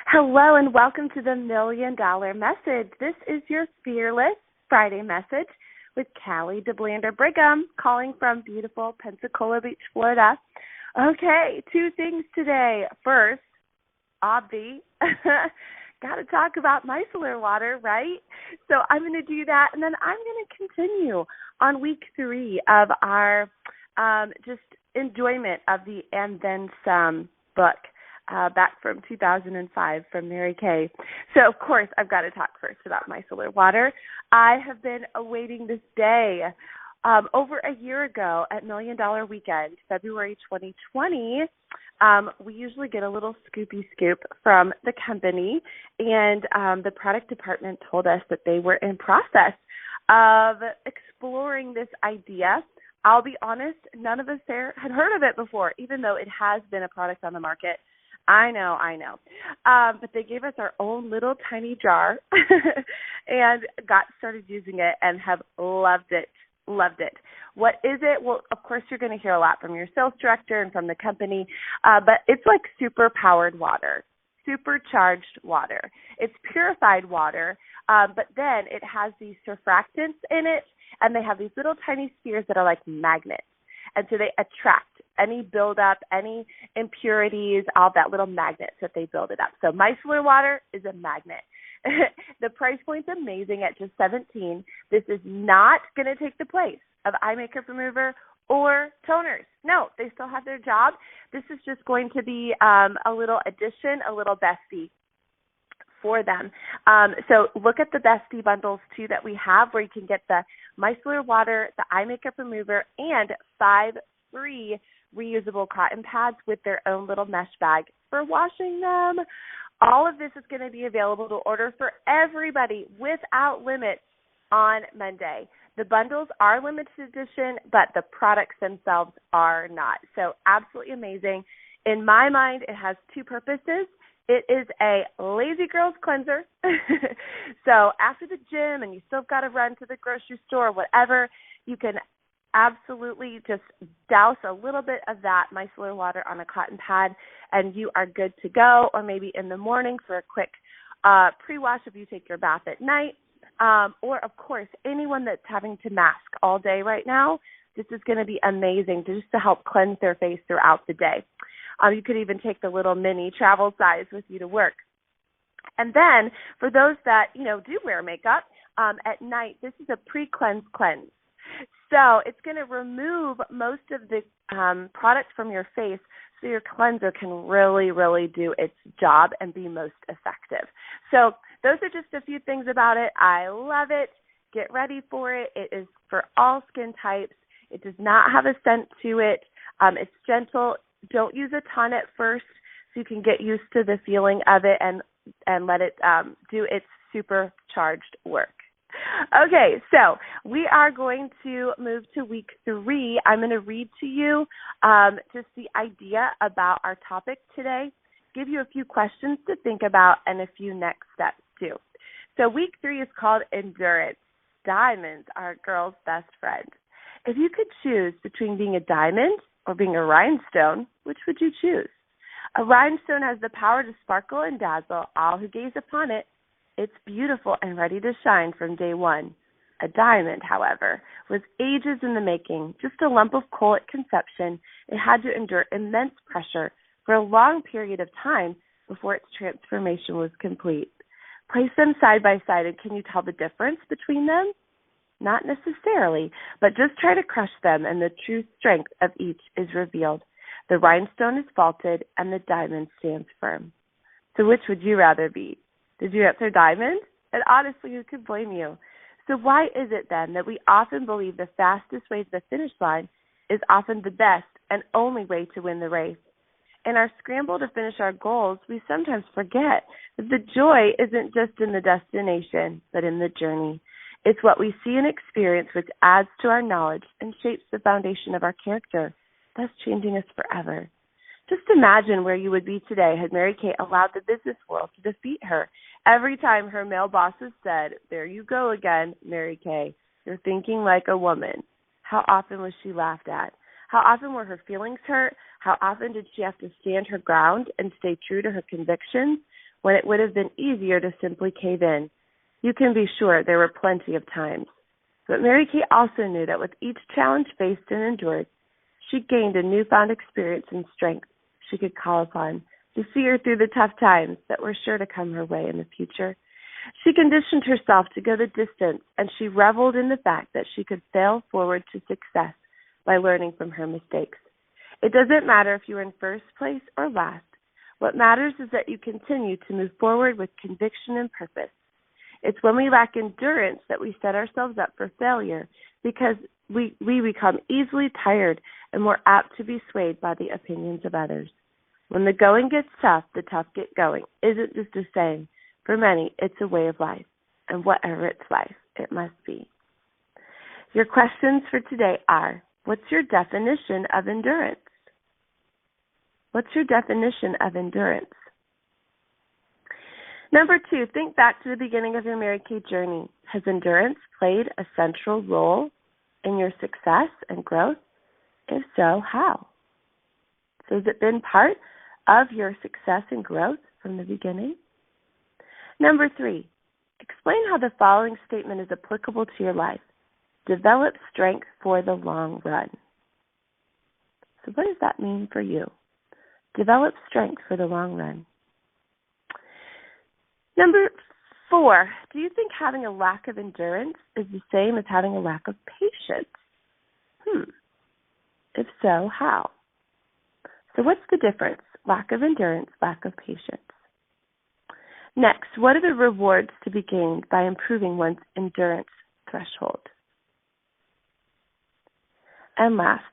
Hello and welcome to the $1 Million Message. This is your Fearless Friday message with Callie DeBlander Brigham, calling from beautiful Pensacola Beach, Florida. Okay, two things today. First, obvi, got to talk about micellar water, right? So I'm going to do that, and then I'm going to continue on week 3 of our just enjoyment of the And Then Some book. Back from 2005 from Mary Kay. So, of course, I've got to talk first about micellar water. I have been awaiting this day. Over a year ago at $1 Million Weekend, February 2020, we usually get a little scoopy scoop from the company, and the product department told us that they were in process of exploring this idea. I'll be honest, none of us there had heard of it before, even though it has been a product on the market. I know. But they gave us our own little tiny jar and got started using it and have loved it. What is it? Well, of course, you're going to hear a lot from your sales director and from the company, but it's like super-powered water, supercharged water. It's purified water, but then it has these surfactants in it, and they have these little tiny spheres that are like magnets. And so they attract any buildup, any impurities, all that little magnets that they build it up. So micellar water is a magnet. The price point's amazing at just $17. This is not going to take the place of eye makeup remover or toners. No, they still have their job. This is just going to be a little addition, a little bestie for them. So look at the bestie bundles too that we have, where you can get the micellar water, the eye makeup remover, and 5 free reusable cotton pads with their own little mesh bag for washing them. All of this is going to be available to order for everybody without limits on Monday. The bundles are limited edition, but the products themselves are not. So absolutely amazing. In my mind, it has 2 purposes. It is a lazy girl's cleanser. So after the gym and you still got to run to the grocery store, whatever, you can absolutely just douse a little bit of that micellar water on a cotton pad and you are good to go. Or maybe in the morning for a quick pre-wash if you take your bath at night. Or, of course, anyone that's having to mask all day right now, this is going to be amazing just to help cleanse their face throughout the day. You could even take the little mini travel size with you to work. And then for those that, do wear makeup at night, this is a pre-cleanse cleanse. So it's going to remove most of the product from your face so your cleanser can really, really do its job and be most effective. So those are just a few things about it. I love it. Get ready for it. It is for all skin types. It does not have a scent to it. It's gentle. Don't use a ton at first so you can get used to the feeling of it and let it do its supercharged work. Okay, so we are going to move to week 3. I'm going to read to you just the idea about our topic today, give you a few questions to think about, and a few next steps too. So week 3 is called Endurance. Diamonds are a girl's best friend. If you could choose between being a diamond or being a rhinestone, which would you choose? A rhinestone has the power to sparkle and dazzle all who gaze upon it. It's beautiful and ready to shine from day one. A diamond, however, was ages in the making, just a lump of coal at conception. It had to endure immense pressure for a long period of time before its transformation was complete. Place them side by side, and can you tell the difference between them? Not necessarily, but just try to crush them, and the true strength of each is revealed. The rhinestone is vaulted, and the diamond stands firm. So which would you rather be? Did you answer diamond? And honestly, who could blame you? So why is it then that we often believe the fastest way to the finish line is often the best and only way to win the race? In our scramble to finish our goals, we sometimes forget that the joy isn't just in the destination, but in the journey. It's what we see and experience which adds to our knowledge and shapes the foundation of our character, thus changing us forever. Just imagine where you would be today had Mary Kay allowed the business world to defeat her. Every time her male bosses said, "There you go again, Mary Kay, you're thinking like a woman." How often was she laughed at? How often were her feelings hurt? How often did she have to stand her ground and stay true to her convictions? when it would have been easier to simply cave in. You can be sure there were plenty of times. But Mary Kay also knew that with each challenge faced and endured, she gained a newfound experience and strength she could call upon to see her through the tough times that were sure to come her way in the future. She conditioned herself to go the distance, and she reveled in the fact that she could sail forward to success by learning from her mistakes. It doesn't matter if you're in first place or last. What matters is that you continue to move forward with conviction and purpose. It's when we lack endurance that we set ourselves up for failure because we become easily tired and more apt to be swayed by the opinions of others. When the going gets tough, the tough get going isn't just a saying. For many, it's a way of life, and whatever its life, it must be. Your questions for today are, what's your definition of endurance? What's your definition of endurance? Number 2, think back to the beginning of your Mary Kay journey. Has endurance played a central role in your success and growth? If so, how? So has it been part of your success and growth from the beginning? Number 3, explain how the following statement is applicable to your life. Develop strength for the long run. So what does that mean for you? Develop strength for the long run. Number 4, do you think having a lack of endurance is the same as having a lack of patience? If so, how? So what's the difference? Lack of endurance, lack of patience. Next, what are the rewards to be gained by improving one's endurance threshold? And last,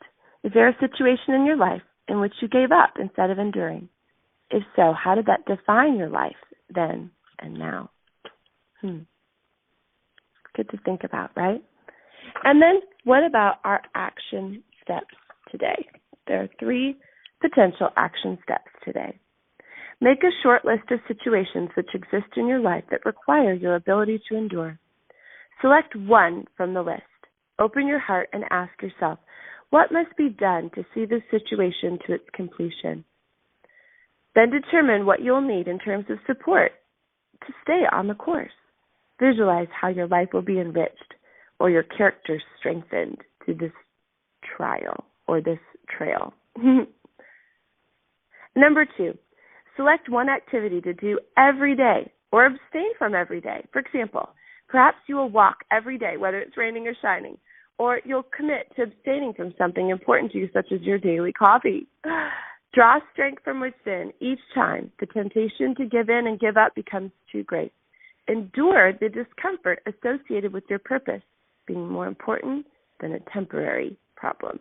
is there a situation in your life in which you gave up instead of enduring? If so, how did that define your life then and now? Good to think about, right? And then what about our action steps today? There are 3 potential action steps today. Make a short list of situations which exist in your life that require your ability to endure. Select one from the list. Open your heart and ask yourself, what must be done to see this situation to its completion? Then determine what you'll need in terms of support to stay on the course. Visualize how your life will be enriched or your character strengthened through this trial or this trail. Number 2, select one activity to do every day or abstain from every day. For example, perhaps you will walk every day, whether it's raining or shining, or you'll commit to abstaining from something important to you, such as your daily coffee. Draw strength from within each time the temptation to give in and give up becomes too great. Endure the discomfort associated with your purpose being more important than a temporary problem.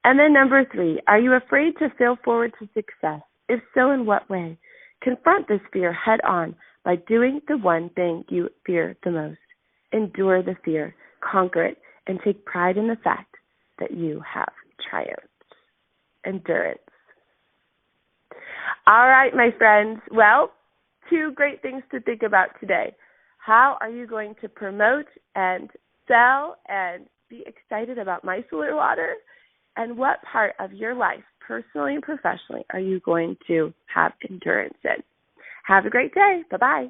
And then number 3, are you afraid to fail forward to success? If so, in what way? Confront this fear head on by doing the one thing you fear the most. Endure the fear, conquer it, and take pride in the fact that you have triumphed. Endurance. All right, my friends. Well, 2 great things to think about today. How are you going to promote and sell and be excited about micellar water? And what part of your life, personally and professionally, are you going to have endurance in? Have a great day. Bye-bye.